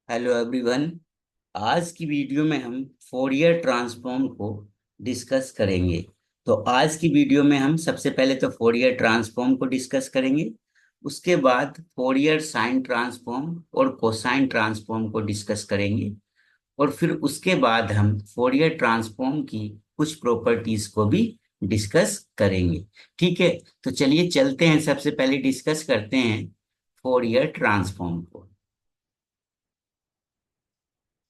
Hello everyone. आज की video में हम फोरियर ट्रांसफॉर्म को डिस्कस करेंगे। तो आज की वीडियो में हम सबसे पहले तो फोरियर ट्रांसफॉर्म को डिस्कस करेंगे। उसके बाद फोरियर साइन ट्रांसफॉर्म और कोसाइन ट्रांसफॉर्म को डिस्कस करेंगे। और फिर उसके बाद हम फोरियर ट्रांसफॉर्म की कुछ प्रॉपर्टीज को भी डिस्कस करेंगे। ठीक है, तो चलिए चलते हैं, सबसे पहले डिस्कस करते हैं फोरियर ट्रांसफॉर्म को।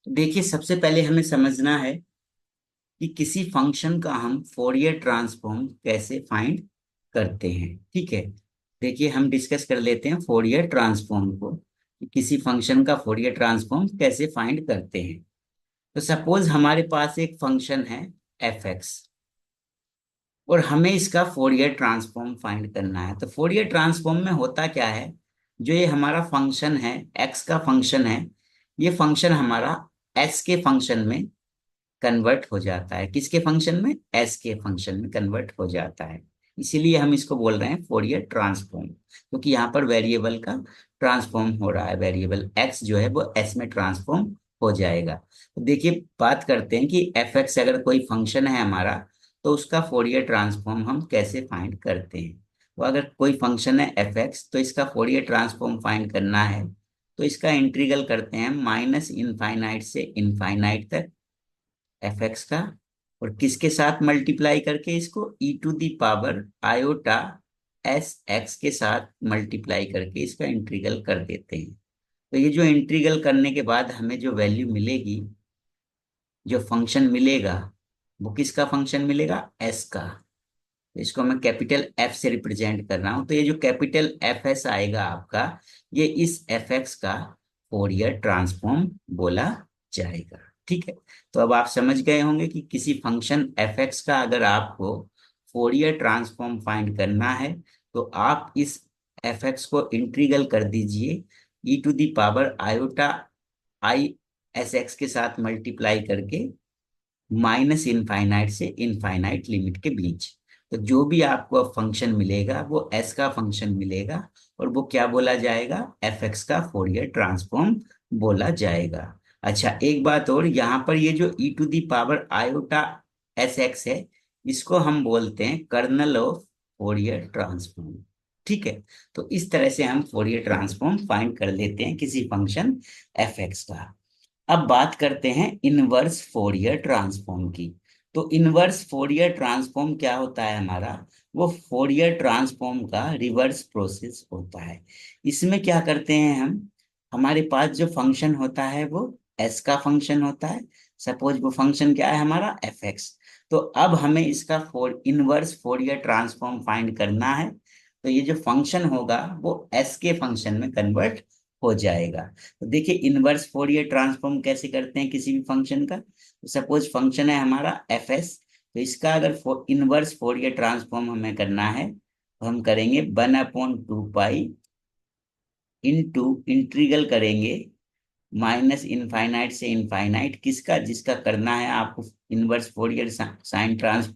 देखिए, सबसे पहले हमें समझना है कि किसी फंक्शन का हम फोरियर ट्रांसफॉर्म कैसे फाइंड करते हैं। ठीक है, देखिए हम डिस्कस कर लेते हैं फोरियर ट्रांसफॉर्म को कि किसी फंक्शन का फोरियर ट्रांसफॉर्म कैसे फाइंड करते हैं। तो सपोज हमारे पास एक फंक्शन है एफ एक्स, और हमें इसका फोरियर ट्रांसफॉर्म फाइंड करना है। तो फोरियर ट्रांसफॉर्म में होता क्या है, जो ये हमारा फंक्शन है, एक्स का फंक्शन है, ये फंक्शन हमारा एस के फंक्शन में कन्वर्ट हो जाता है। किसके फंक्शन में? एस के फंक्शन में कन्वर्ट हो जाता है। इसीलिए हम इसको बोल रहे हैं फोरियर ट्रांसफॉर्म, क्योंकि यहाँ पर वेरिएबल का ट्रांसफॉर्म हो रहा है। वेरिएबल एक्स जो है वो एस में ट्रांसफॉर्म हो जाएगा। तो देखिए, बात करते हैं कि एफ एक्स अगर कोई फंक्शन है हमारा, तो उसका फोरियर ट्रांसफॉर्म हम कैसे फाइंड करते हैं। तो अगर कोई फंक्शन है एफ एक्स, तो इसका फोरियर ट्रांसफॉर्म फाइंड करना है तो इसका इंटीग्रल करते हैं माइनस इनफाइनाइट से इनफाइनाइट तक एफ एक्स का, और किसके साथ मल्टीप्लाई करके, इसको e to the power iota s x के साथ मल्टीप्लाई करके इसका इंटीग्रल कर देते हैं। तो ये जो इंटीग्रल करने के बाद हमें जो वैल्यू मिलेगी, जो फंक्शन मिलेगा, वो किसका फंक्शन मिलेगा? एस का। तो इसको मैं कैपिटल एफ से रिप्रेजेंट कर रहा हूं। तो ये जो कैपिटल एफ एस आएगा आपका, ये इस एफ एक्स का फोरियर ट्रांसफॉर्म बोला जाएगा। ठीक है, तो अब आप समझ गए होंगे कि किसी फंक्शन एफ एक्स का अगर आपको फोरियर ट्रांसफॉर्म फाइंड करना है, तो आप इस एफ एक्स को इंटीग्रल कर दीजिए e to the power iota i s x के साथ मल्टीप्लाई करके माइनस इनफाइनाइट से इनफाइनाइट लिमिट के बीच। तो जो भी आपको फंक्शन मिलेगा वो एस का फंक्शन मिलेगा, और वो क्या बोला जाएगा? एफ एक्स का फोरियर ट्रांसफॉर्म बोला जाएगा। अच्छा, एक बात और, यहाँ पर ये जो e to the power iota s x है, इसको हम बोलते हैं कर्नल ऑफ फोरियर ट्रांसफॉर्म। ठीक है, तो इस तरह से हम फोरियर ट्रांसफॉर्म फाइंड कर लेते हैं किसी फंक्शन एफ एक्स का। अब बात करते हैं इनवर्स फोरियर ट्रांसफॉर्म की। तो इनवर्स फोरियर ट्रांसफॉर्म क्या होता है हमारा? वो फोरियर ट्रांसफॉर्म का रिवर्स प्रोसेस होता है। इसमें क्या करते हैं हम, हमारे पास जो फंक्शन होता है वो एस का फंक्शन होता है। सपोज वो फंक्शन क्या है हमारा? F x. तो अब हमें इसका इनवर्स फोरियर ट्रांसफॉर्म फाइंड करना है। तो ये जो फंक्शन होगा वो एस के फंक्शन में कन्वर्ट हो जाएगा। तो देखिए, इनवर्स फोरियर ट्रांसफॉर्म कैसे करते हैं किसी भी फंक्शन का। तो सपोज फंक्शन है हमारा एफ एस, तो इसका अगर इनवर्स फोरियर ट्रांसफॉर्म हमें करना है, तो हम करेंगे 1/2 पाई इंटू इंटीग्रल करेंगे माइनस इनफाइनाइट से इनफाइनाइट, किसका? जिसका करना है आपको inverse Fourier sine trans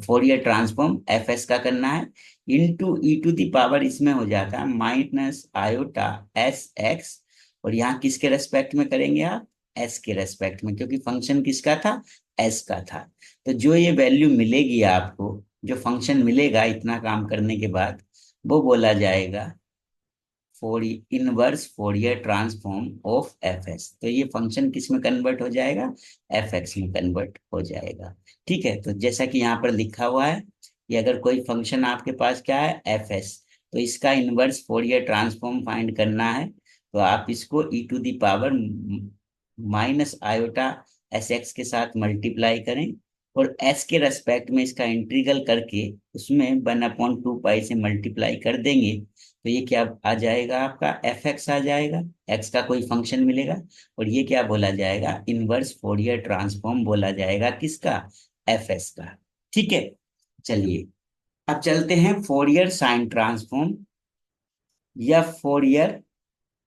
Fourier transform f s का करना है, into e to the power इसमें हो जाता है माइनस आयोटा एस एक्स। और यहाँ किसके रेस्पेक्ट में करेंगे आप? एस के रेस्पेक्ट में, क्योंकि फंक्शन किसका था? एस का था। तो जो ये वैल्यू मिलेगी आपको, जो फंक्शन मिलेगा इतना काम करने के बाद, वो बोला जाएगा inverse Fourier transform of f x. तो ये फंक्शन किस में कन्वर्ट हो जाएगा? एफ एक्स में कन्वर्ट हो जाएगा। ठीक है, तो जैसा कि यहाँ पर लिखा हुआ है कि अगर कोई फंक्शन आपके पास क्या है? एफ एस, तो इसका इनवर्स फोरियर ट्रांसफॉर्म फाइंड करना है, तो आप इसको e to the power minus iota s x के साथ मल्टीप्लाई करें, और एस के रेस्पेक्ट में इसका इंटीग्रल करके उसमें 1/2 पाई से मल्टीप्लाई कर देंगे। तो ये क्या आ जाएगा? आपका एफ एक्स आ जाएगा, एक्स का कोई फंक्शन मिलेगा, और ये क्या बोला जाएगा? इनवर्स फोरियर ट्रांसफॉर्म बोला जाएगा किसका? एफ एस का। ठीक है, चलिए अब चलते हैं फोरियर साइन ट्रांसफॉर्म, या फोरियर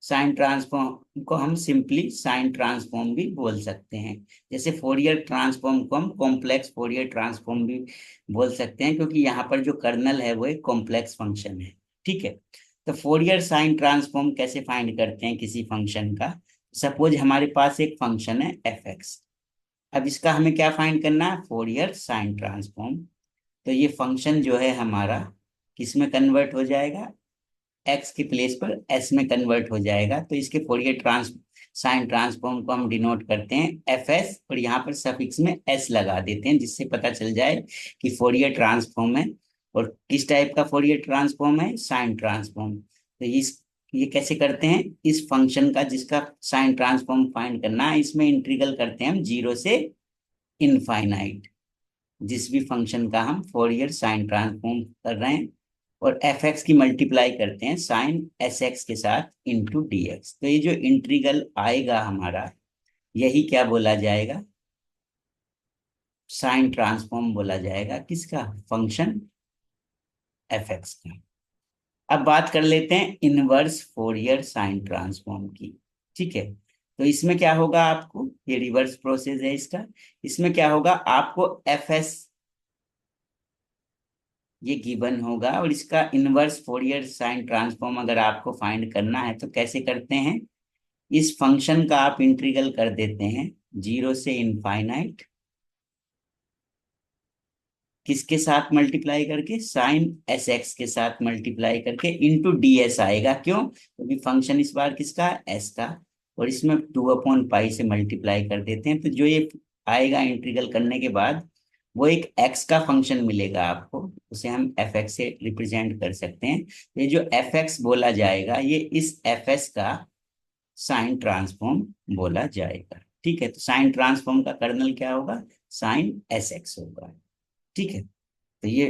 साइन ट्रांसफॉर्म को हम सिंपली साइन ट्रांसफॉर्म भी बोल सकते हैं। जैसे फोरियर ट्रांसफॉर्म को हम कॉम्प्लेक्स फोरियर ट्रांसफॉर्म भी बोल सकते हैं, क्योंकि यहाँ पर जो कर्नल है वो एक कॉम्प्लेक्स फंक्शन है। ठीक है, तो फोरियर साइन ट्रांसफॉर्म कैसे फाइंड करते हैं किसी फंक्शन का? सपोज हमारे पास एक फंक्शन है एफ एक्स। अब इसका हमें क्या फाइंड करना है, फोरियर साइन ट्रांसफॉर्म। तो ये फंक्शन जो है हमारा किस में कन्वर्ट हो जाएगा, एक्स के प्लेस पर एस में कन्वर्ट हो जाएगा। तो इसके फोरियर साइन ट्रांसफॉर्म को हम डिनोट करते हैं एफ एस, और यहाँ पर सफिक्स में एस लगा देते हैं, जिससे पता चल जाए कि फोरियर ट्रांसफॉर्म है। और किस टाइप का फोरियर ट्रांसफॉर्म है, साइन ट्रांसफॉर्म। तो इस ये कैसे करते हैं, इस फंक्शन का जिसका साइन ट्रांसफॉर्म फाइंड करना है, इसमें इंटीग्रल करते हैं हम जीरो से इनफाइनाइट। जिस भी फंक्शन का हम फोरियर साइन ट्रांसफॉर्म कर रहे हैं, और एफ एक्स की मल्टीप्लाई करते हैं साइन एस एक्स के साथ इंटू डी एक्स। तो ये जो इंटीग्रल आएगा हमारा, यही क्या बोला जाएगा, साइन ट्रांसफॉर्म बोला जाएगा। किसका, फंक्शन एफ एक्स का। अब बात कर लेते हैं इनवर्स फोरियर साइन ट्रांसफॉर्म की। ठीक है, तो इसमें क्या होगा, आपको ये रिवर्स प्रोसेस है इसका। इसमें क्या होगा, आपको एफ एस ये गिवन होगा, और इसका इनवर्स फोरियर साइन ट्रांसफॉर्म अगर आपको फाइंड करना है तो कैसे करते हैं, इस फंक्शन का आप इंटीग्रल कर देते हैं जीरो से इनफाइनाइट, किसके साथ मल्टीप्लाई करके, साइन एस एक्स के साथ मल्टीप्लाई करके इंटू डी एस आएगा। क्यों, क्योंकि फंक्शन इस बार किसका है, एस का, और इसमें 2/पाई से मल्टीप्लाई कर देते हैं। तो जो ये आएगा इंटीग्रल करने के बाद, वो एक एक्स का फंक्शन मिलेगा आपको, उसे हम एफ एक्स से रिप्रेजेंट कर सकते हैं। ये जो एफ एक्स बोला जाएगा, ये इस एफ एस का साइन ट्रांसफॉर्म बोला जाएगा। ठीक है, तो साइन ट्रांसफॉर्म का कर्नल क्या होगा, साइन एस एक्स होगा। ठीक है, तो ये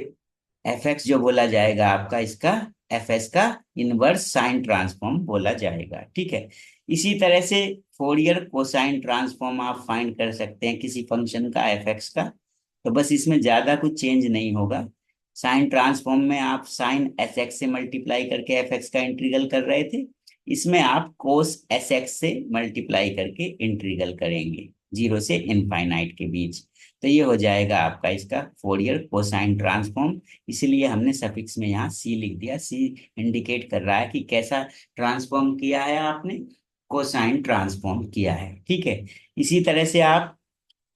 एफ एक्स जो बोला जाएगा आपका, इसका एफ एस का इनवर्स साइन ट्रांसफॉर्म बोला जाएगा। ठीक है, इसी तरह से फोरियर कोसाइन ट्रांसफॉर्म आप फाइंड कर सकते हैं किसी फंक्शन का एफ एक्स का। तो बस इसमें ज्यादा कुछ चेंज नहीं होगा। साइन ट्रांसफॉर्म में आप साइन एस एक्स से मल्टीप्लाई करके एफ एक्स का इंटीग्रल कर रहे थे, इसमें आप कोस एस एक्स से मल्टीप्लाई करके इंटीग्रल करेंगे जीरो से इनफाइनाइट के बीच। तो ये हो जाएगा आपका इसका फोरियर कोसाइन ट्रांसफॉर्म। इसीलिए हमने सफिक्स में यहाँ सी लिख दिया। सी इंडिकेट कर रहा है कि कैसा ट्रांसफॉर्म किया है आपने, कोसाइन ट्रांसफॉर्म किया है। ठीक है, इसी तरह से आप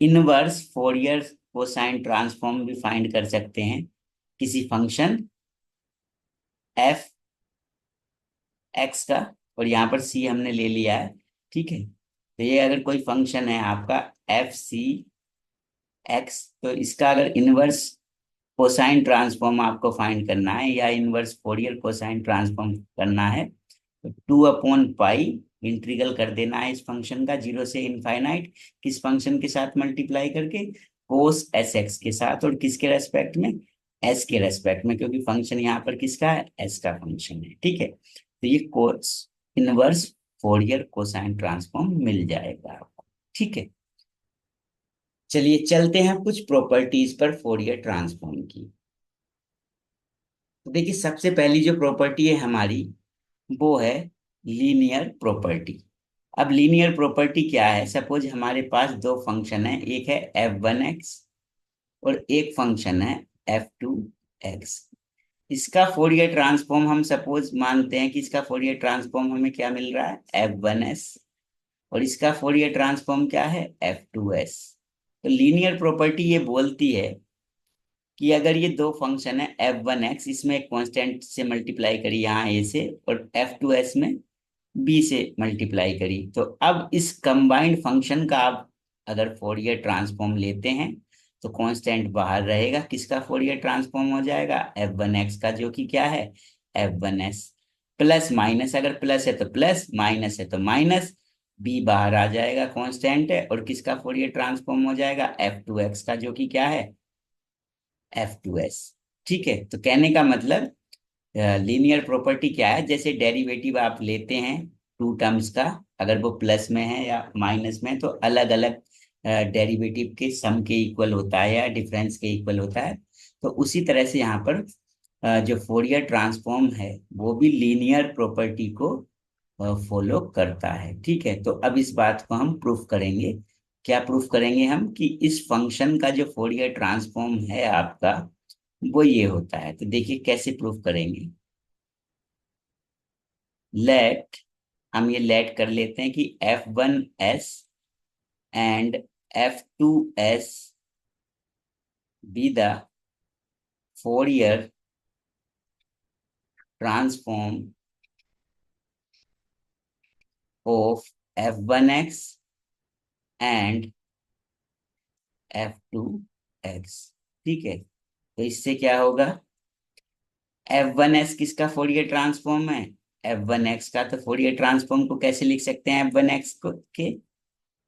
इनवर्स फोरियर कोसाइन ट्रांसफॉर्म भी फाइंड कर सकते हैं किसी फंक्शन एफ एक्स का, और यहाँ पर सी हमने ले लिया है। ठीक है, तो ये अगर कोई फंक्शन है आपका एफ सी एक्स, तो इसका अगर इनवर्स कोसाइन ट्रांसफॉर्म आपको फाइंड करना है, या इनवर्स फोरियर कोसाइन ट्रांसफॉर्म करना है, तो 2/पाई इंटीग्रल कर देना है इस फंक्शन का जीरो से इनफाइनाइट, किस फंक्शन के साथ मल्टीप्लाई करके, कोस एस एक्स के साथ, और किसके रेस्पेक्ट में, एस के रेस्पेक्ट में, क्योंकि फंक्शन यहाँ पर किसका है, एस का फंक्शन है। ठीक है, तो ये cos inverse Fourier cosine transform मिल जाएगा आपको। ठीक है, चलिए चलते हैं कुछ प्रॉपर्टीज पर फोरियर ट्रांसफॉर्म की। तो देखिए, सबसे पहली जो प्रॉपर्टी है हमारी, वो है लीनियर प्रॉपर्टी। अब लीनियर प्रॉपर्टी क्या है, सपोज हमारे पास दो फंक्शन है, एक है f1x और एक फंक्शन है f2x। इसका फोरियर ट्रांसफॉर्म हम सपोज मानते हैं कि इसका फोरियर ट्रांसफॉर्म हमें क्या मिल रहा है, f1s, और इसका फोरियर ट्रांसफॉर्म क्या है, f2s। तो लीनियर प्रॉपर्टी ये बोलती है कि अगर ये दो फंक्शन है f1x, इसमें एक कांस्टेंट से मल्टीप्लाई करी यहाँ a से, और f2s में b से मल्टीप्लाई करी, तो अब इस कंबाइंड फंक्शन का आप अगर फोरियर ट्रांसफॉर्म लेते हैं, तो कांस्टेंट बाहर रहेगा, किसका फोरियर ट्रांसफॉर्म हो जाएगा, f1x का, जो कि क्या है, f1s। प्लस माइनस, अगर प्लस है तो प्लस, माइनस है तो माइनस, b बाहर आ जाएगा, कांस्टेंट है, और किसका फोरियर ट्रांसफॉर्म हो जाएगा, f2x का, जो कि क्या है, f2s। ठीक है, तो कहने का मतलब लीनियर प्रॉपर्टी क्या है, जैसे डेरिवेटिव आप लेते हैं टू टर्म्स का, अगर वो प्लस में है या माइनस में, तो अलग अलग डेरिवेटिव के सम के इक्वल होता है या डिफरेंस के इक्वल होता है। तो उसी तरह से यहाँ पर जो फोरियर ट्रांसफॉर्म है, वो भी लीनियर प्रॉपर्टी को फॉलो करता है। ठीक है, तो अब इस बात को हम प्रूफ करेंगे। क्या प्रूफ करेंगे हम, कि इस फंक्शन का जो फोरियर ट्रांसफॉर्म है आपका, वो ये होता है। तो देखिए कैसे प्रूफ करेंगे। लेट हम ये लेट कर लेते हैं कि f1s and f2s B the Fourier transform of f1x and f2x। ठीक है, तो इससे क्या होगा, f1s किसका फोरियर ट्रांसफॉर्म है, f1x का। तो फोरियर ट्रांसफॉर्म को कैसे लिख सकते हैं f1x को के,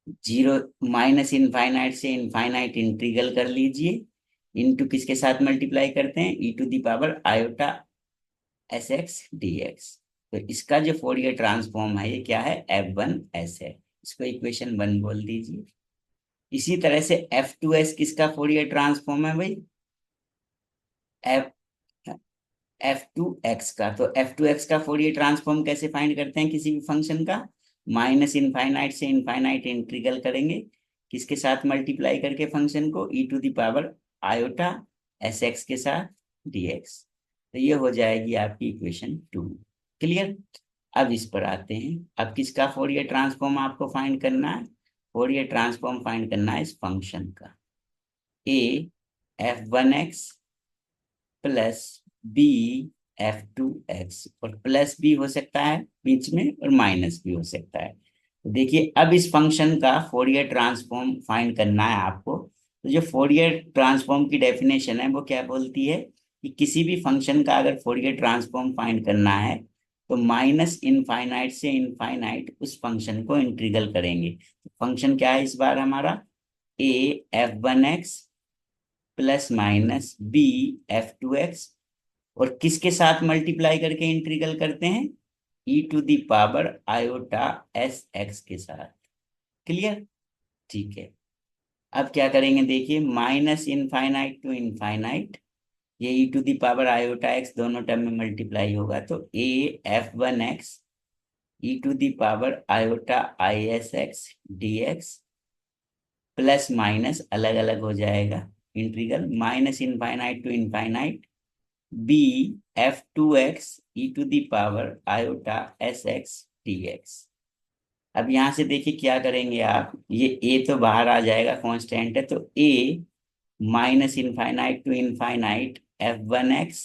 जीरो माइनस इनफाइनाइट से इनफाइनाइट इंटीग्रल कर लीजिए, इनटू किसके साथ मल्टीप्लाई करते हैं, e to the power iota s x d x. तो इसका जो फोरियर ट्रांसफॉर्म है ये क्या है, f1s है, इसको इक्वेशन 1 बोल दीजिए। इसी तरह से f2s किसका फोरियर ट्रांसफॉर्म है भाई, f f2x का। तो f2x का फोरियर ट्रांसफॉर्म कैसे फाइंड करते हैं किसी भी फंक्शन का, माइनस इनफाइनाइट से इनफाइनाइट इंटीग्रल करेंगे, किसके साथ मल्टीप्लाई करके फंक्शन को, e to the power iota s x के साथ dx। तो ये हो जाएगी आपकी इक्वेशन 2। क्लियर। अब इस पर आते हैं, अब किसका फोरियर ट्रांसफॉर्म आपको फाइंड करना है, फोरियर ट्रांसफॉर्म फाइंड करना है इस फंक्शन का, a f1x plus B f2x, और प्लस भी हो सकता है बीच में और माइनस भी हो सकता है। तो देखिए अब इस फंक्शन का फोरियर ट्रांसफॉर्म फाइंड करना है आपको। तो जो फोरियर ट्रांसफॉर्म की डेफिनेशन है वो क्या बोलती है कि किसी भी फंक्शन का अगर फोरियर ट्रांसफॉर्म फाइंड करना है तो माइनस इनफाइनाइट से इनफाइनाइट उस फंक्शन को इंटीग्रल करेंगे। तो फंक्शन क्या है इस बार हमारा, a f1x plus minus B f2x, और किसके साथ मल्टीप्लाई करके इंटीग्रल करते हैं, e to the power iota s x के साथ। क्लियर। ठीक है, अब क्या करेंगे देखिए, माइनस इनफाइनाइट टू इनफाइनाइट, ये e to the power iota x दोनों टर्म में मल्टीप्लाई होगा, तो a f1x e to the power iota i s x d x, plus minus अलग अलग हो जाएगा, integral minus infinite to infinite b f2x e to the power iota s x d x. अब यहां से देखिए क्या करेंगे आप, ये a तो बाहर आ जाएगा, कांस्टेंट है, तो a minus infinite to infinite f1x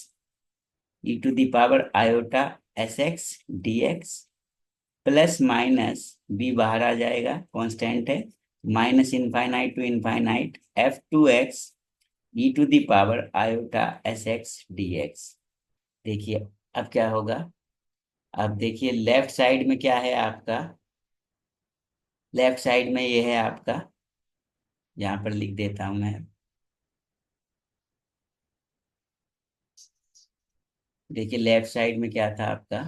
e to the power iota s x d x, plus minus b बाहर आ जाएगा, कांस्टेंट है, minus infinite to infinite f2x e to the power iota s x d x. देखिए अब क्या होगा, अब देखिए लेफ्ट साइड में क्या है आपका, लेफ्ट साइड में ये है आपका, यहाँ पर लिख देता हूं मैं। देखिए लेफ्ट साइड में क्या था आपका,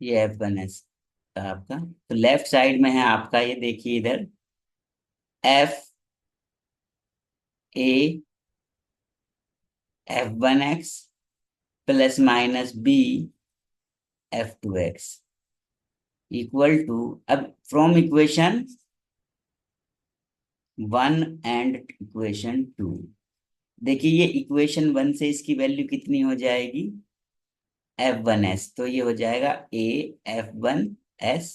ये f1s था आपका। तो लेफ्ट साइड में है आपका, ये देखिए इधर f(a)f1x plus minus b(f2x) equal to, अब फ्रॉम इक्वेशन 1 एंड इक्वेशन 2, देखिए ये इक्वेशन 1 से इसकी वैल्यू कितनी हो जाएगी, f1s, तो ये हो जाएगा a f1s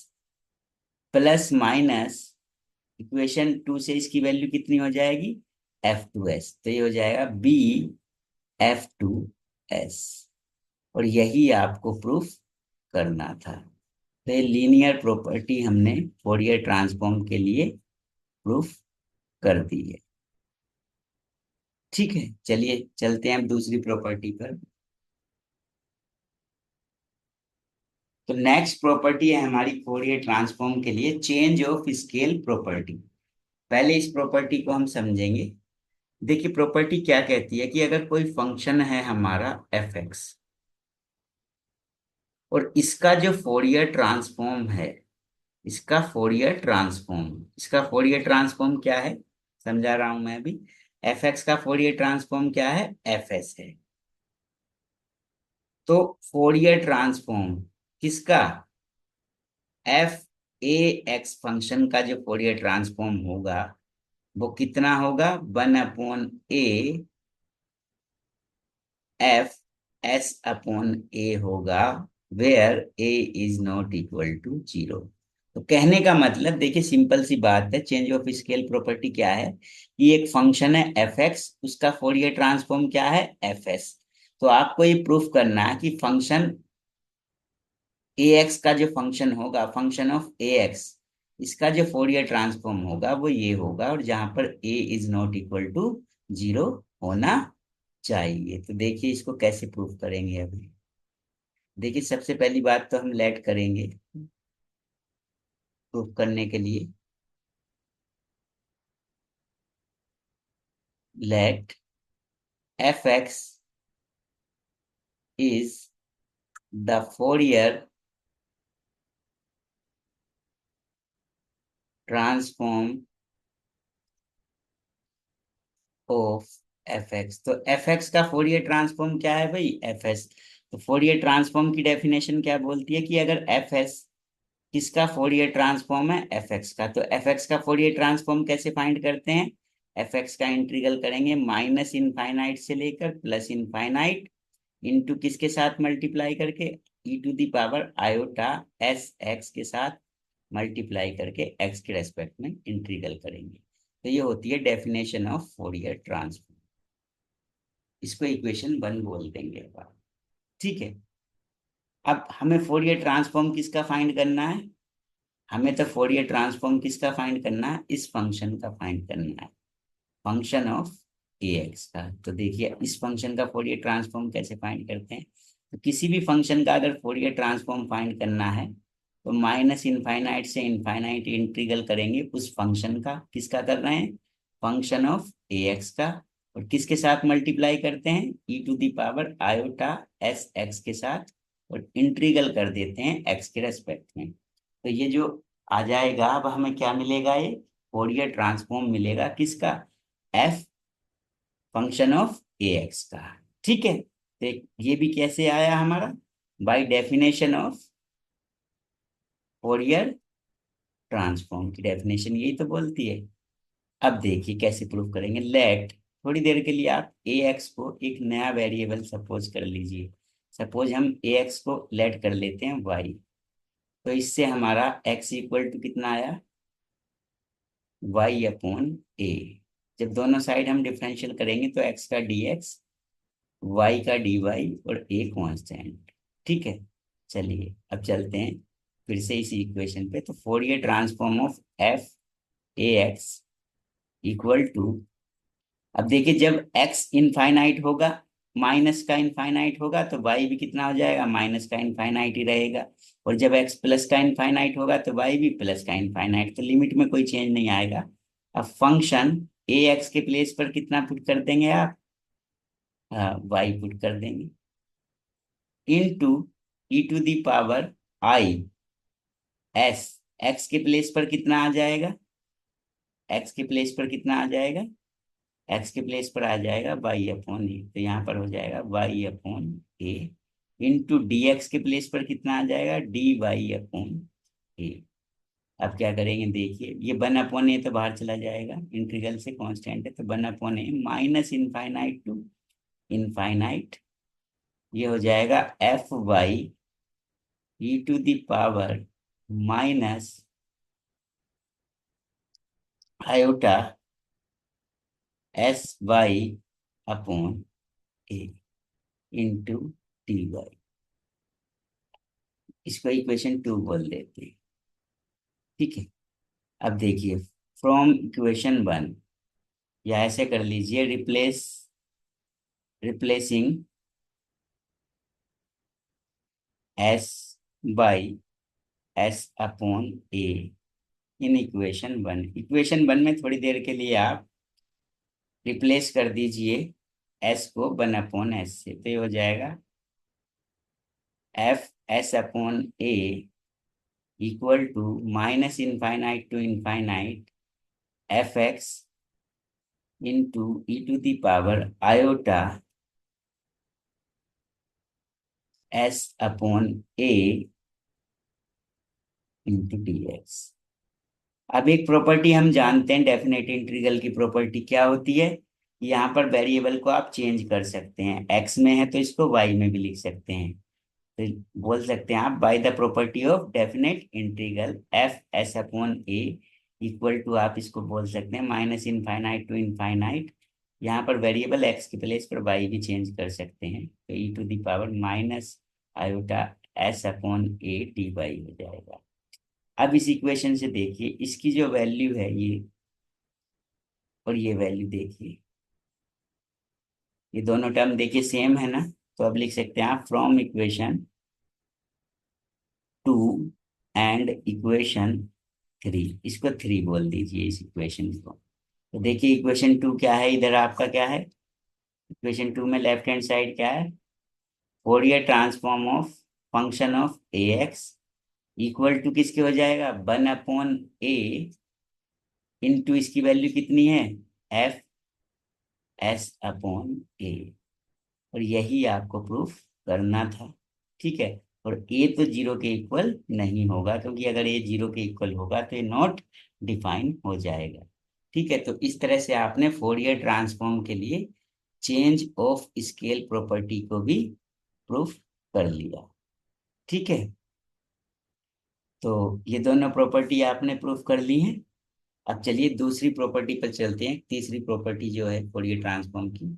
plus minus equation 2 से इसकी वैल्यू कितनी हो जाएगी, f2s, तो ये हो जाएगा b f2s। और यही आपको प्रूफ करना था। तो ये लीनियर प्रॉपर्टी हमने फोरियर ट्रांसफॉर्म के लिए प्रूफ कर दी है। ठीक है, चलिए चलते हैं अब दूसरी प्रॉपर्टी पर। तो नेक्स्ट प्रॉपर्टी है हमारी फोरियर ट्रांसफॉर्म के लिए चेंज ऑफ स्केल प्रॉपर्टी। पहले इस प्रॉपर्टी को हम समझेंगे। देखिए प्रॉपर्टी क्या कहती है कि अगर कोई फंक्शन है हमारा एफ एक्स, और इसका जो फोरियर ट्रांसफॉर्म है, इसका फोरियर ट्रांसफॉर्म क्या है, समझा रहा हूं मैं अभी। एफ एक्स का फोरियर ट्रांसफॉर्म क्या है, एफ एस है। तो फोरियर ट्रांसफॉर्म किसका, एफ ए एक्स फंक्शन का जो फोरियर ट्रांसफॉर्म होगा वो कितना होगा, 1/a F s upon a होगा, where a is not equal to 0। तो कहने का मतलब देखिए, सिंपल सी बात है, चेंज ऑफ स्केल प्रॉपर्टी क्या है कि एक फंक्शन है एफ एक्स, उसका फोरियर ट्रांसफॉर्म क्या है, एफ एस। तो आपको ये प्रूफ करना है कि फंक्शन ए एक्स का जो फंक्शन होगा, फंक्शन ऑफ ए एक्स, इसका जो फोरियर ट्रांसफॉर्म होगा वो ये होगा, और जहां पर ए इज नॉट इक्वल टू 0 होना चाहिए। तो देखिए इसको कैसे प्रूफ करेंगे अभी। देखिए सबसे पहली बात तो हम लेट करेंगे प्रूफ करने के लिए, let f x is the Fourier transform of f x. तो एफ एक्स का फोरियर ट्रांसफॉर्म क्या है भाई, एफ एस। तो फोरियर ट्रांसफॉर्म की डेफिनेशन क्या बोलती है कि अगर एफ एस किसका फोरियर ट्रांसफॉर्म है, एफ एक्स का, तो एफ एक्स का फोरियर ट्रांसफॉर्म कैसे फाइंड करते हैं, एफ एक्स का इंटीग्रल करेंगे माइनस इनफाइनाइट से लेकर प्लस इनफाइनाइट, इनटू किसके साथ मल्टीप्लाई करके, e to the power iota s x के साथ मल्टीप्लाई करके एक्स के रेस्पेक्ट में इंटीग्रल करेंगे। तो ये होती है डेफिनेशन ऑफ फोरियर ट्रांसफॉर्म। इसको इक्वेशन 1 बोल देंगे अब। ठीक है, अब हमें फोरियर ट्रांसफॉर्म किसका फाइंड करना है, हमें तो फोरियर ट्रांसफॉर्म किसका फाइंड करना है, इस फंक्शन का फाइंड करना है, फंक्शन ऑफ ए एक्स का। तो देखिए इस फंक्शन का फोरियर ट्रांसफॉर्म कैसे फाइंड करते हैं। तो किसी भी फंक्शन का अगर फोरियर ट्रांसफॉर्म फाइंड करना है तो माइनस इनफाइनाइट से इनफाइनाइट इंटीग्रल करेंगे उस फंक्शन का, किसका कर रहे हैं, फंक्शन ऑफ ए एक्स का, और किसके साथ मल्टीप्लाई करते हैं, e to the power iota s x के साथ, और इंटीग्रल कर देते हैं एक्स के रेस्पेक्ट में। तो ये जो आ जाएगा, अब हमें क्या मिलेगा, ये फोरियर ट्रांसफॉर्म मिलेगा किसका, F function of a x का। ठीक है, तो ये भी कैसे आया हमारा, by definition of Fourier transform की डेफिनेशन यही तो बोलती है। अब देखिए कैसे प्रूव करेंगे, लेट, थोड़ी देर के लिए आप ए एक्स को एक नया वेरिएबल सपोज कर लीजिए, सपोज हम ए एक्स को लेट कर लेते हैं वाई। तो इससे हमारा एक्स इक्वल टू कितना आया, वाई अपॉन ए। जब दोनों साइड हम डिफरेंशियल करेंगे तो एक्स का डी एक्स, वाई का डी वाई, और ए कांस्टेंट। ठीक है, चलिए अब चलते हैं फिर से इसी इक्वेशन पे। तो Fourier transform of f a x equal to, अब देखिए जब x इनफाइनाइट होगा, माइनस का इनफाइनाइट होगा, तो y भी कितना हो जाएगा, माइनस का इनफाइनाइट ही रहेगा। और जब x प्लस का इनफाइनाइट होगा तो y भी प्लस का इनफाइनाइट, तो लिमिट में कोई चेंज नहीं आएगा। अब फंक्शन ए एक्स के प्लेस पर कितना पुट कर देंगे आप, y पुट कर देंगे, into e to the power i s, x के प्लेस पर कितना आ जाएगा, एक्स के प्लेस पर कितना आ जाएगा, एक्स के प्लेस पर आ जाएगा वाई अपॉन ए, तो यहाँ पर हो जाएगा Y upon a, into d x के प्लेस पर कितना आ जाएगा, डी वाई अपॉन ए। अब क्या करेंगे, देखिए ये 1/a तो बाहर चला जाएगा, इंटीग्रल से कांस्टेंट है, तो 1/a minus infinite to infinite, ये हो जाएगा f y e to the power minus iota s y upon a into d y. इसको इक्वेशन 2 बोल देते हैं। ठीक है, अब देखिए फ्रॉम इक्वेशन 1, या ऐसे कर लीजिए, replacing S by S upon A in equation 1। Equation 1 में थोड़ी देर के लिए आप रिप्लेस कर दीजिए एस को 1/s से, तो ये हो जाएगा f s upon a equal to minus infinite to infinite f x into e to the power iota s upon a into d x. अब एक प्रॉपर्टी हम जानते हैं डेफिनेट इंटीग्रल की प्रॉपर्टी क्या होती है। यहाँ पर वेरिएबल को आप चेंज कर सकते हैं, एक्स में है तो इसको वाई में भी लिख सकते हैं। तो बोल सकते हैं आप by the property of definite integral f s upon a equal to, आप इसको बोल सकते हैं माइनस इनफाइनाइट टू इनफाइनाइट। यहाँ पर वेरिएबल एक्स की प्लेस पर वाई भी चेंज कर सकते हैं, तो e to the power minus iota s upon a d y हो जाएगा। अब इस इक्वेशन से देखिए इसकी जो वैल्यू है ये, और ये वैल्यू देखिए, ये दोनों टर्म देखिए सेम है ना। तो अब लिख सकते हैं आप फ्रॉम इक्वेशन 2 एंड इक्वेशन 3, इसको 3 बोल दीजिए इस इक्वेशन को। तो देखिए इक्वेशन 2 क्या है, इधर आपका क्या है, इक्वेशन 2 में लेफ्ट हैंड साइड क्या है, Fourier transform of function of a x equal to किसके हो जाएगा, 1/a इंटू इसकी वैल्यू कितनी है, एफ एस अपॉन ए। और यही आपको प्रूफ करना था, ठीक है। और ए तो जीरो के इक्वल नहीं होगा, क्योंकि अगर ए जीरो के इक्वल होगा तो ये नॉट डिफाइन हो जाएगा, ठीक है। तो इस तरह से आपने फोरियर ट्रांसफॉर्म के लिए चेंज ऑफ स्केल प्रॉपर्टी को भी प्रूफ कर लिया, ठीक है। तो ये दोनों प्रॉपर्टी आपने प्रूफ कर ली है। अब चलिए दूसरी प्रॉपर्टी पर चलते हैं, तीसरी प्रॉपर्टी जो है फोरियर ट्रांसफॉर्म की।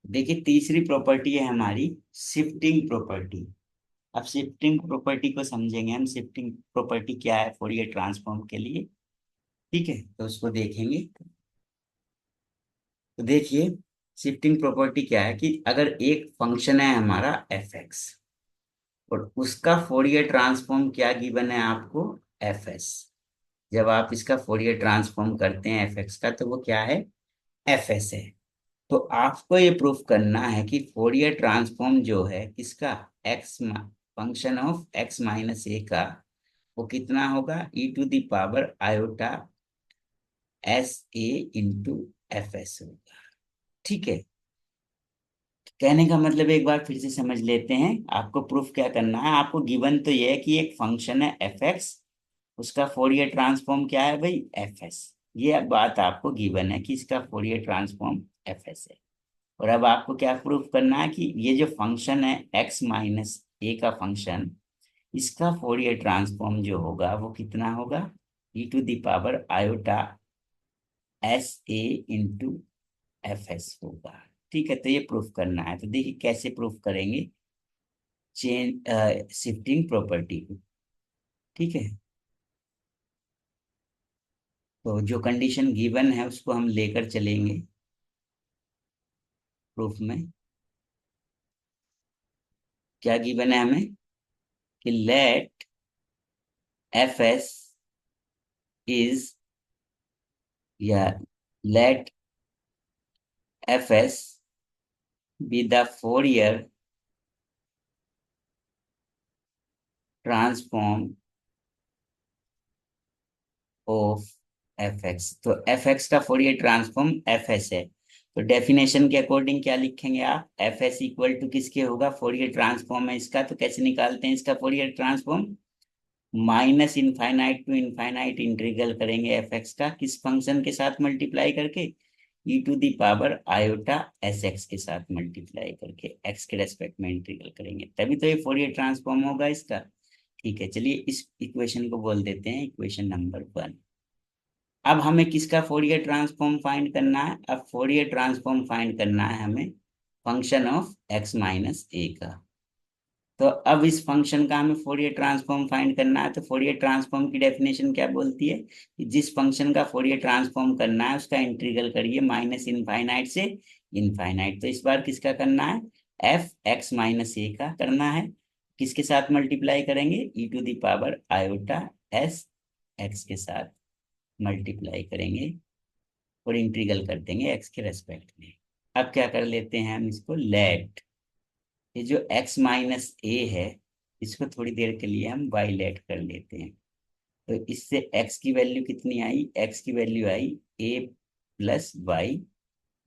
देखिए तीसरी प्रॉपर्टी है हमारी शिफ्टिंग प्रॉपर्टी। अब शिफ्टिंग प्रॉपर्टी को समझेंगे हम, शिफ्टिंग प्रॉपर्टी क्या है फोरियर ट्रांसफॉर्म के लिए, ठीक है, तो उसको देखेंगे। तो देखिए शिफ्टिंग प्रॉपर्टी क्या है कि अगर एक फंक्शन है हमारा एफ एक्स, और उसका फोरियर ट्रांसफॉर्म क्या गिवन है आपको, एफ एस। जब आप इसका फोरियर ट्रांसफॉर्म करते हैं एफ एक्स का, तो वो क्या है, एफ एस है। तो आपको ये प्रूफ करना है कि फोरियर ट्रांसफॉर्म जो है किसका, x function of x minus a का, वो कितना होगा, e to the power iota s a into f s होगा, ठीक है। कहने का मतलब एक बार फिर से समझ लेते हैं, आपको प्रूफ क्या करना है, आपको गिवन तो ये है कि एक फंक्शन है एफ एक्स, उसका फोरियर ट्रांसफॉर्म क्या है भाई, एफ एस। ये बात आपको गिवन है कि इसका फोरियर ट्रांसफॉर्म एफ एस है। और अब आपको क्या प्रूफ करना है कि ये जो फंक्शन है एक्स माइनस ए का फंक्शन, इसका फोरियर ट्रांसफॉर्म जो होगा वो कितना होगा, e to the power iota s a into f s होगा, ठीक है। तो ये प्रूफ करना है, तो देखिए कैसे प्रूफ करेंगे, चेंज शिफ्टिंग प्रॉपर्टी को, ठीक है। तो जो कंडीशन गिवन है उसको हम लेकर चलेंगे प्रूफ में। क्या गिवन है हमें, कि लेट एफ एस इज, या let f s be the Fourier transform of f x. तो एफ एक्स का फोरियर ट्रांसफॉर्म एफ एस है। तो डेफिनेशन के अकॉर्डिंग क्या लिखेंगे आप, एफ एस इक्वल टू किसके होगा, फोरियर ट्रांसफॉर्म है इसका, तो कैसे निकालते हैं इसका Fourier transform, minus infinite to infinite integral करेंगे एफ एक्स का, किस फंक्शन के साथ मल्टीप्लाई करके, e to the power iota s x के साथ मल्टीप्लाई करके एक्स के रेस्पेक्ट में इंटीग्रल करेंगे, तभी तो ये फोरियर ट्रांसफॉर्म होगा इसका, ठीक है। चलिए इस इक्वेशन को बोल देते हैं इक्वेशन नंबर 1। अब हमें किसका फोरियर ट्रांसफॉर्म फाइंड करना है, अब फोरियर ट्रांसफॉर्म फाइंड करना है हमें function of x minus a का। तो अब इस फंक्शन का हमें फोरियर ट्रांसफॉर्म फाइंड करना है, तो फोरियर ट्रांसफॉर्म की डेफिनेशन क्या बोलती है, कि जिस फंक्शन का फोरियर ट्रांसफॉर्म करना है उसका इंटीग्रल करिए माइनस इनफाइनाइट से इनफाइनाइट। तो इस बार किसका करना है, एफ एक्स माइनस ए का करना है, किसके साथ मल्टीप्लाई करेंगे, e to the power iota s x के साथ मल्टीप्लाई करेंगे, और इंटीग्रल कर देंगे एक्स के रेस्पेक्ट में। अब क्या कर लेते हैं हम इसको, लेट ये जो x माइनस ए है, इसको थोड़ी देर के लिए हम y लेट कर लेते हैं। तो इससे x की वैल्यू कितनी आई, x की वैल्यू आई a प्लस वाई,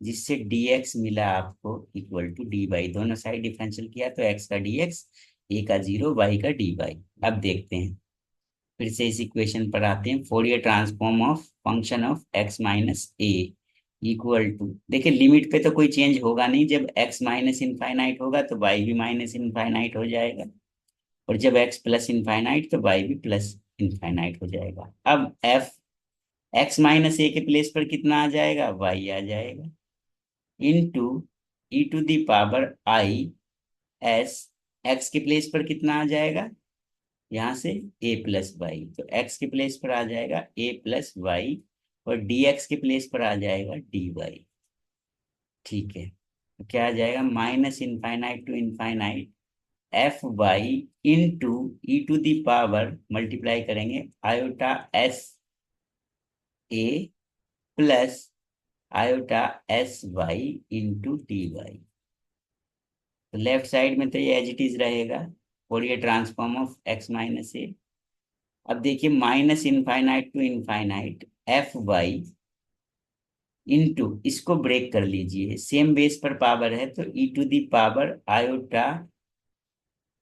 जिससे dx मिला आपको इक्वल टू डी वाई, दोनों साइड डिफरेंशियल किया तो x का dx, a का 0, y का dy। अब देखते हैं फिर से इस इक्वेशन पर आते हैं। Fourier transform of function of x minus a equal to, देखिए लिमिट पे तो कोई चेंज होगा नहीं, जब एक्स माइनस इनफाइनाइट होगा तो वाई भी माइनस इनफाइनाइट हो जाएगा, और जब एक्स प्लस इनफाइनाइट तो वाई भी प्लस इनफाइनाइट हो जाएगा। अब एफ एक्स माइनस ए के प्लेस पर कितना आ जाएगा, वाई आ जाएगा, into e to the power i s, x के प्लेस पर कितना आ जाएगा, यहाँ से ए प्लस वाई, तो एक्स के प्लेस पर आ जाएगा ए प्लस वाई, और डी एक्स के प्लेस पर आ जाएगा डी वाई। ठीक है, तो क्या आ जाएगा, minus infinite to infinite f y into e to the power, multiply करेंगे iota s a plus iota s y into d y. तो लेफ्ट साइड में तो ये एज इट इज रहेगा, Fourier transform of x minus a. अब देखिए minus infinite to infinite f y into, इसको break कर लीजिए, सेम बेस पर पावर है तो e to the power iota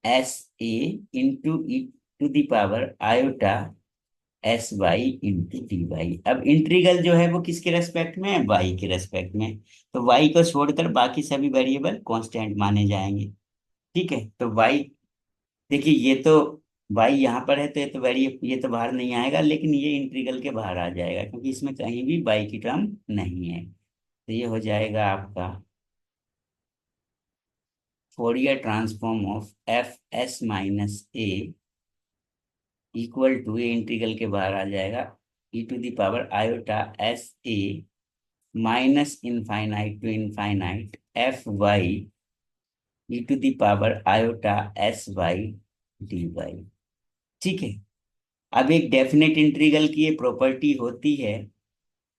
s a into e to the power iota s y into d y. अब integral जो है वो किसके रेस्पेक्ट में है, वाई के रेस्पेक्ट में, तो वाई को छोड़कर बाकी सभी वेरिएबल कांस्टेंट माने जाएंगे। ठीक है, तो वाई, देखिए ये तो वाई यहाँ पर है तो ये तो ये तो बाहर नहीं आएगा, लेकिन ये इंटीग्रल के बाहर आ जाएगा क्योंकि इसमें कहीं भी वाई की टर्म नहीं है। तो ये हो जाएगा आपका Fourier transform of f s minus a equal to, ये इंटीग्रल के बाहर आ जाएगा, e to the power iota s a minus infinite to infinite f y e to the power iota s y d y. ठीक है, अब एक definite integral की ये प्रॉपर्टी होती है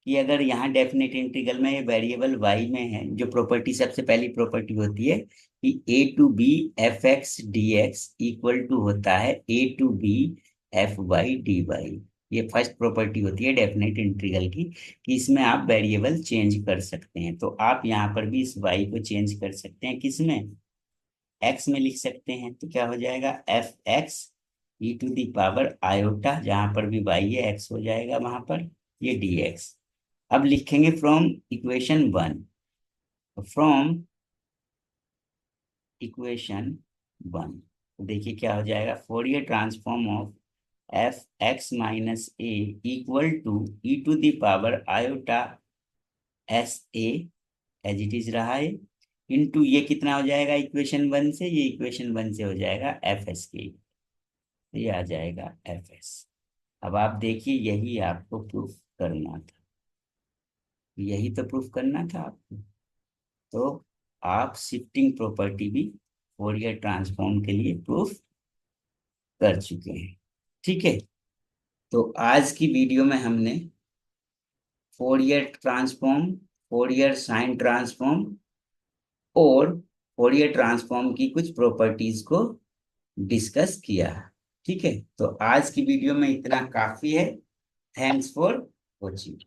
कि अगर यहाँ डेफिनेट इंटीग्रल में ये वेरिएबल y में है, जो प्रॉपर्टी सबसे पहली प्रॉपर्टी होती है कि a to b f x d x equal to होता है a to b f y d y. ये फर्स्ट प्रॉपर्टी होती है डेफिनेट इंटीग्रल की, कि इसमें आप वेरिएबल चेंज कर सकते हैं। तो आप यहाँ पर भी इस y को चेंज कर सकते हैं, किसमें, x में लिख सकते हैं। तो क्या हो जाएगा, f x e to the power iota, जहां पर भी y है x हो जाएगा वहां पर, ये डी एक्स। अब लिखेंगे from equation one, from equation one, तो देखिए क्या हो जाएगा, Fourier transform of f x minus a equal to e to the power iota s a, as it is रहा है, इनटू ये कितना हो जाएगा इक्वेशन वन से, ये इक्वेशन वन से हो जाएगा एफ एस के, तो ये आ जाएगा एफ एस। अब आप देखिए यही आपको प्रूफ करना था, यही तो प्रूफ करना था आपको। तो आप शिफ्टिंग प्रॉपर्टी भी फोरियर ट्रांसफॉर्म के लिए प्रूफ कर चुके हैं। ठीक है, तो आज की वीडियो में हमने Fourier transform, Fourier sine transform और फोरियर ट्रांसफॉर्म की कुछ प्रॉपर्टीज को डिस्कस किया। ठीक है, तो आज की वीडियो में इतना काफी है। Thanks for watching.